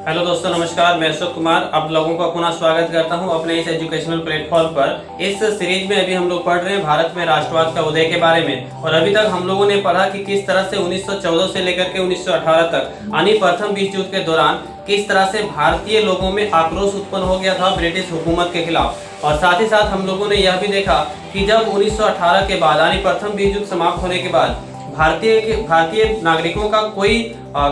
Hello दोस्तों, नमस्कार। मैं अशोक कुमार आप लोगों का पुनः स्वागत करता हूं अपने इस एजुकेशनल प्लेटफॉर्म पर। इस सीरीज में अभी हम लोग पढ़ रहे हैं भारत में राष्ट्रवाद का उदय के बारे में। और अभी तक हम लोगों ने पढ़ा कि किस तरह से 1914 से लेकर के 1918 तक यानी प्रथम विश्व युद्ध के दौरान किस तरह से भारतीय लोगों में आक्रोश उत्पन्न हो गया था ब्रिटिश हुकूमत के खिलाफ। और साथ ही साथ हम लोगों ने यह भी देखा कि जब 1918 के बाद यानी प्रथम विश्व युद्ध समाप्त होने के बाद भारतीय नागरिकों का कोई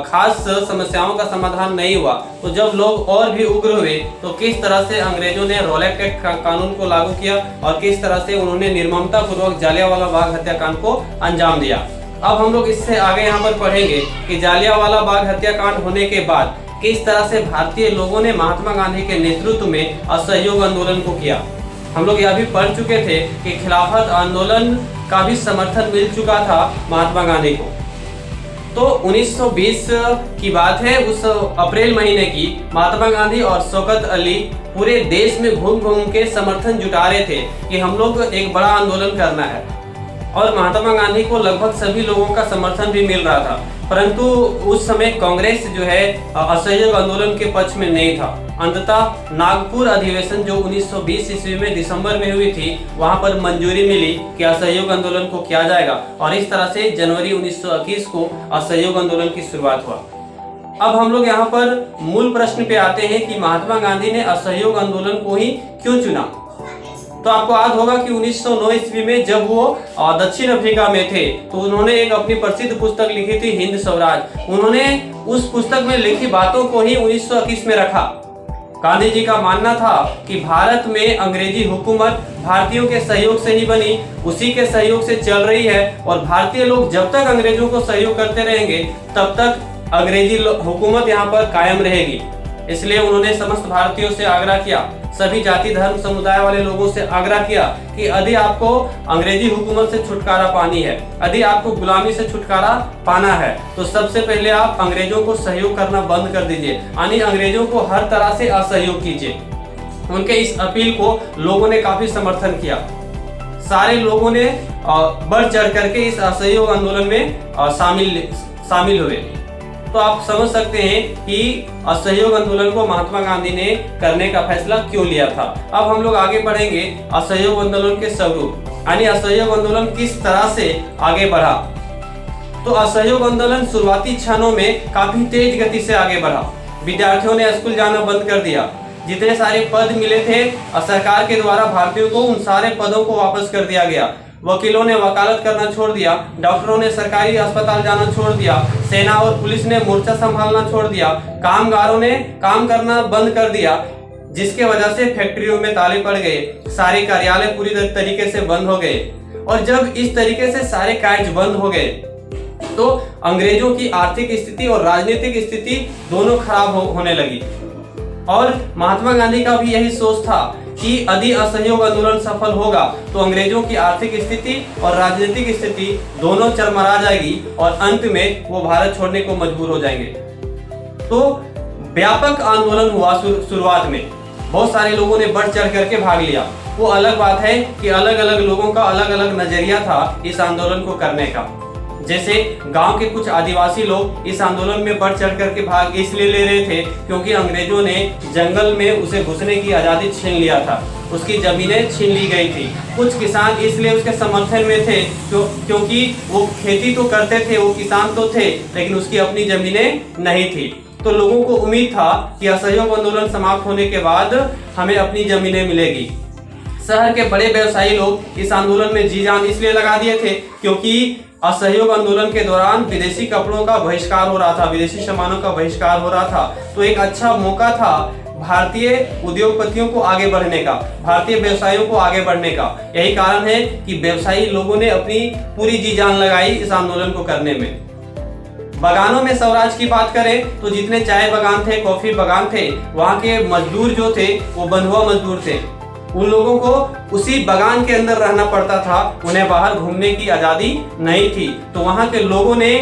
खास समस्याओं का समाधान नहीं हुआ, तो जब लोग और भी उग्र हुए तो किस तरह से अंग्रेजों ने रॉलेट एक्ट कानून को लागू किया और किस तरह से उन्होंने निर्ममता पूर्वक जालियांवाला बाग हत्याकांड को अंजाम दिया। अब हम लोग इससे आगे यहाँ पर पढ़ेंगे कि जालियांवाला बाग हत्याकांड होने के बाद किस तरह से भारतीय लोगों ने महात्मा गांधी के नेतृत्व में असहयोग आंदोलन को किया। हम लोग यह भी पढ़ चुके थे कि खिलाफत आंदोलन का भी समर्थन मिल चुका था महात्मा गांधी को। तो 1920 की बात है, उस अप्रैल महीने की। महात्मा गांधी और शौकत अली पूरे देश में घूम घूम के समर्थन जुटा रहे थे कि हम लोग एक बड़ा आंदोलन करना है। और महात्मा गांधी को लगभग सभी लोगों का समर्थन भी मिल रहा था, परंतु उस समय कांग्रेस जो है असहयोग आंदोलन के पक्ष में नहीं था। अंततः नागपुर अधिवेशन जो 1920 ईस्वी में दिसंबर में हुई थी, वहां पर मंजूरी मिली कि असहयोग आंदोलन को किया जाएगा और इस तरह से जनवरी 1921 को असहयोग आंदोलन की शुरुआत हुआ। अब हम लोग यहाँ पर मूल प्रश्न पे आते हैं कि महात्मा गांधी ने असहयोग आंदोलन को ही क्यों चुना। तो आपको याद होगा कि 1909 ईस्वी में जब वो दक्षिण अफ्रीका में थे तो उन्होंने एक अपनी प्रसिद्ध पुस्तक लिखी थी, हिंद स्वराज। उन्होंने उस पुस्तक में लिखी बातों को ही 1921 में रखा। गांधी जी का मानना था कि भारत में अंग्रेजी हुकूमत भारतीयों के सहयोग से ही बनी, उसी के सहयोग से चल रही है और भारतीय लोग जब तक अंग्रेजों को सहयोग करते रहेंगे तब तक अंग्रेजी हुकूमत यहाँ पर कायम रहेगी। इसलिए उन्होंने समस्त भारतीयों से आग्रह किया, सभी जाति धर्म समुदाय वाले लोगों से आग्रह किया कि यदि आपको अंग्रेजी हुकूमत से छुटकारा पानी है, यदि आपको गुलामी से छुटकारा पाना है, तो सबसे पहले आप अंग्रेजों को सहयोग करना बंद कर दीजिए, यानी अंग्रेजों को हर तरह से असहयोग कीजिए। उनके इस अपील को लोगों ने काफी समर्थन किया। सारे लोगों ने बढ़ चढ़ करके इस असहयोग आंदोलन में शामिल हुए। तो आप समझ सकते हैं कि असहयोग आंदोलन को महात्मा गांधी ने करने का फैसला क्यों लिया था। अब हम लोग आगे बढ़ेंगे असहयोग आंदोलन के स्वरूप, यानी असहयोग आंदोलन किस तरह से आगे बढ़ा। तो असहयोग आंदोलन शुरुआती क्षणों में काफी तेज गति से आगे बढ़ा। विद्यार्थियों ने स्कूल जाना बंद कर दिया। जितने सारे पद मिले थे सरकार के द्वारा भारतीयों को, उन सारे पदों को वापस कर दिया गया। वकीलों ने वकालत करना छोड़ दिया, डॉक्टरों ने सरकारी अस्पताल जाना छोड़ दिया, सेना और पुलिस ने मोर्चा संभालना छोड़ दिया, कामगारों ने काम करना बंद कर दिया, जिसके वजह से फैक्ट्रियों में ताले पड़ गए, सारे कार्यालय पूरी तरीके से बंद हो गए। और जब इस तरीके से सारे कार्य बंद हो गए तो अंग्रेजों की आर्थिक स्थिति और राजनीतिक स्थिति दोनों खराब होने लगी। और महात्मा गांधी का भी यही सोच था कि यदि असहयोग आंदोलन सफल होगा तो अंग्रेजों की आर्थिक स्थिति और राजनीतिक स्थिति दोनों चरमरा जाएगी और अंत में वो भारत छोड़ने को मजबूर हो जाएंगे। तो व्यापक आंदोलन हुआ। शुरुआत में बहुत सारे लोगों ने बढ़ चढ़ करके भाग लिया। वो अलग बात है कि अलग अलग लोगों का अलग अलग नजरिया था इस आंदोलन को करने का। जैसे गांव के कुछ आदिवासी लोग इस आंदोलन में बढ़ चढ़ करके भाग इसलिए ले रहे थे क्योंकि अंग्रेजों ने जंगल में उसे घुसने की आजादी छीन लिया था, उसकी जमीनें छीन ली गई थी। कुछ किसान इसलिए उसके समर्थन में थे क्योंकि वो खेती तो करते थे, वो किसान तो थे, लेकिन उसकी अपनी जमीनें नहीं थी। तो लोगों को उम्मीद था कि असहयोग आंदोलन समाप्त होने के बाद हमें अपनी जमीनें मिलेगी। शहर के बड़े व्यवसायी लोग इस आंदोलन में जी जान इसलिए लगा दिए थे क्योंकि असहयोग आंदोलन के दौरान विदेशी कपड़ों का बहिष्कार हो रहा था, विदेशी सामानों का बहिष्कार हो रहा था। तो एक अच्छा मौका था भारतीय उद्योगपतियों को आगे बढ़ने का, भारतीय व्यवसायियों को आगे बढ़ने का। यही कारण है कि व्यवसायी लोगों ने अपनी पूरी जी जान लगाई इस आंदोलन को करने में। बागानों में स्वराज की बात करें तो जितने चाय बागान थे, कॉफी बागान थे, वहाँ के मजदूर जो थे वो बंधुआ मजदूर थे। उन लोगों को उसी बागान के अंदर रहना पड़ता था, उन्हें बाहर घूमने की आजादी नहीं थी। तो वहां के लोगों ने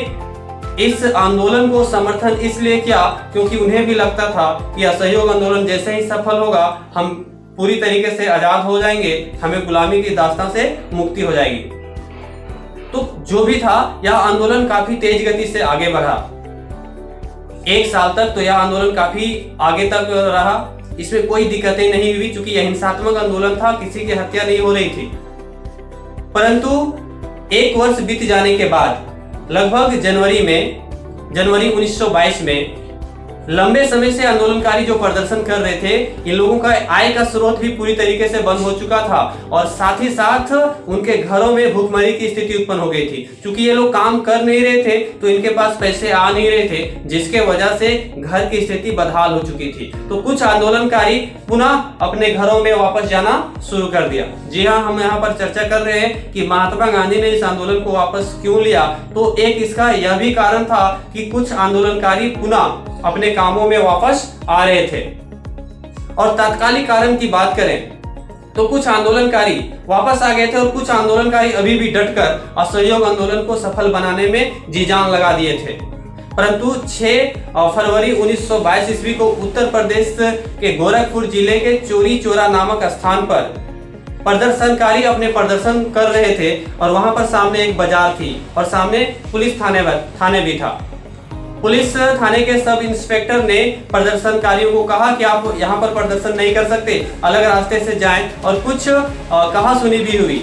इस आंदोलन को समर्थन इसलिए किया क्योंकि उन्हें भी लगता था कि असहयोग आंदोलन जैसे ही सफल होगा हम पूरी तरीके से आजाद हो जाएंगे, हमें गुलामी की दास्तां से मुक्ति हो जाएगी। तो जो भी था यह आंदोलन काफी तेज गति से आगे बढ़ा। 1 साल तक तो यह आंदोलन काफी आगे तक रहा। इसमें कोई दिक्कतें नहीं हुई, क्योंकि यह हिंसात्मक आंदोलन था, किसी की हत्या नहीं हो रही थी। परंतु 1 वर्ष बीत जाने के बाद लगभग जनवरी 1922 में लंबे समय से आंदोलनकारी जो प्रदर्शन कर रहे थे, इन लोगों का आय का स्रोत भी पूरी तरीके से बंद हो चुका था और साथ ही साथ उनके घरों में भूखमरी की स्थिति उत्पन्न हो गई थी। क्योंकि ये लोग काम कर नहीं रहे थे तो इनके पास पैसे आ नहीं रहे थे, जिसके वजह से घर की स्थिति बदहाल हो चुकी थी। तो कुछ आंदोलनकारी पुनः अपने घरों में वापस जाना शुरू कर दिया। जी हाँ, हम यहाँ पर चर्चा कर रहे हैं कि महात्मा गांधी ने इस आंदोलन को वापस क्यों लिया। तो एक इसका यह भी कारण था कि कुछ आंदोलनकारी पुनः अपने कामों में वापस आ रहे थे। और तात्कालिक कारण की बात करें तो कुछ आंदोलनकारी वापस आ गए थे और कुछ आंदोलनकारी अभी भी डटकर असहयोग आंदोलन को सफल बनाने में जी जान लगा दिए थे। परंतु 6 फरवरी 1922 ईस्वी को उत्तर प्रदेश के गोरखपुर जिले के चोरी चौरा नामक स्थान पर प्रदर्शनकारी अपने प्रदर्शन कर रहे थे और वहां पर सामने एक बाजार थी और सामने पुलिस थाने भी था। पुलिस थाने के सब इंस्पेक्टर ने प्रदर्शनकारियों को कहा कि आप यहाँ पर प्रदर्शन नहीं कर सकते, अलग रास्ते से जाएं। और कुछ कहासुनी भी हुई,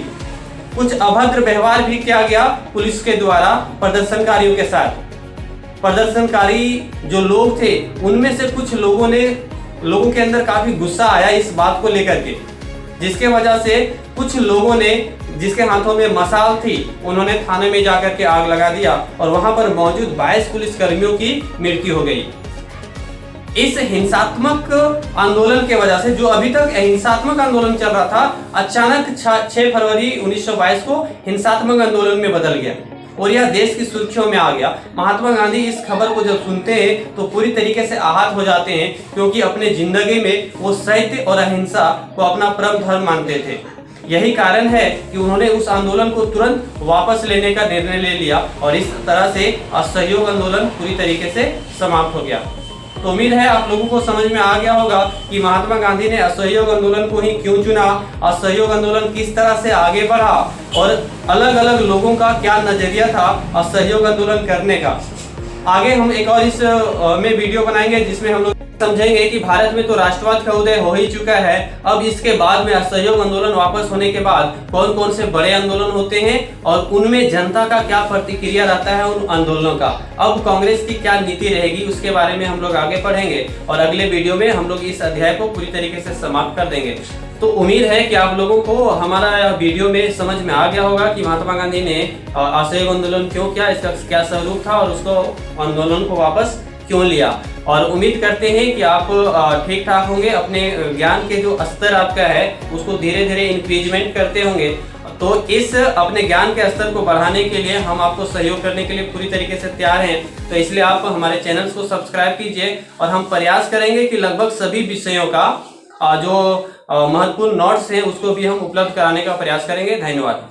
कुछ अभद्र व्यवहार भी किया गया पुलिस के द्वारा प्रदर्शनकारियों के साथ। प्रदर्शनकारी जो लोग थे उनमें से कुछ लोगों के अंदर काफी गुस्सा आया इस बात को लेकर के, जिसके वजह से कुछ लोगों ने, जिसके हाथों में मशाल थी, उन्होंने थाने में जाकर के आग लगा दिया और वहां पर मौजूद 22 पुलिस कर्मियों की मृत्यु हो गई। इस हिंसात्मक आंदोलन के वजह से, जो अभी तक हिंसात्मक आंदोलन चल रहा था, अचानक 6 फरवरी 1922 को हिंसात्मक आंदोलन में बदल गया और यह देश की सुर्खियों में आ गया। महात्मा गांधी इस खबर को जब सुनते हैं तो पूरी तरीके से आहत हो जाते हैं, क्योंकि अपने जिंदगी में वो सत्य और अहिंसा को अपना परम धर्म मानते थे। यही कारण है कि उन्होंने उस आंदोलन को तुरंत वापस लेने का निर्णय ले लिया और इस तरह से असहयोग आंदोलन पूरी तरीके से समाप्त हो गया। तो उम्मीद है आप लोगों को समझ में आ गया होगा कि महात्मा गांधी ने असहयोग आंदोलन को ही क्यों चुना, असहयोग आंदोलन किस तरह से आगे बढ़ा और अलग अलग लोगों का क्या नजरिया था असहयोग आंदोलन करने का। आगे हम एक और इस में वीडियो बनाएंगे जिसमें हम लोग समझेंगे कि भारत में तो राष्ट्रवाद का उदय हो ही चुका है। अब इसके बाद में असहयोग आंदोलन वापस होने के बाद कौन कौन से बड़े आंदोलन होते हैं और उनमें जनता का क्या प्रतिक्रिया रहता है उन आंदोलनों का। अब कांग्रेस की क्या नीति रहेगी उसके बारे में हम लोग आगे पढ़ेंगे और अगले वीडियो में हम लोग इस अध्याय को पूरी तरीके से समाप्त कर देंगे। तो उम्मीद है कि आप लोगों को हमारा वीडियो में समझ में आ गया होगा कि महात्मा गांधी ने असहयोग आंदोलन क्यों किया, इसका क्या स्वरूप था और उसको आंदोलन को वापस क्यों लिया। और उम्मीद करते हैं कि आप ठीक ठाक होंगे, अपने ज्ञान के जो स्तर आपका है उसको धीरे धीरे इंक्रीजमेंट करते होंगे। तो इस अपने ज्ञान के स्तर को बढ़ाने के लिए हम आपको सहयोग करने के लिए पूरी तरीके से तैयार हैं। तो इसलिए आप हमारे चैनल्स को सब्सक्राइब कीजिए और हम प्रयास करेंगे कि लगभग सभी विषयों का जो महत्वपूर्ण नोट्स हैं उसको भी हम उपलब्ध कराने का प्रयास करेंगे। धन्यवाद।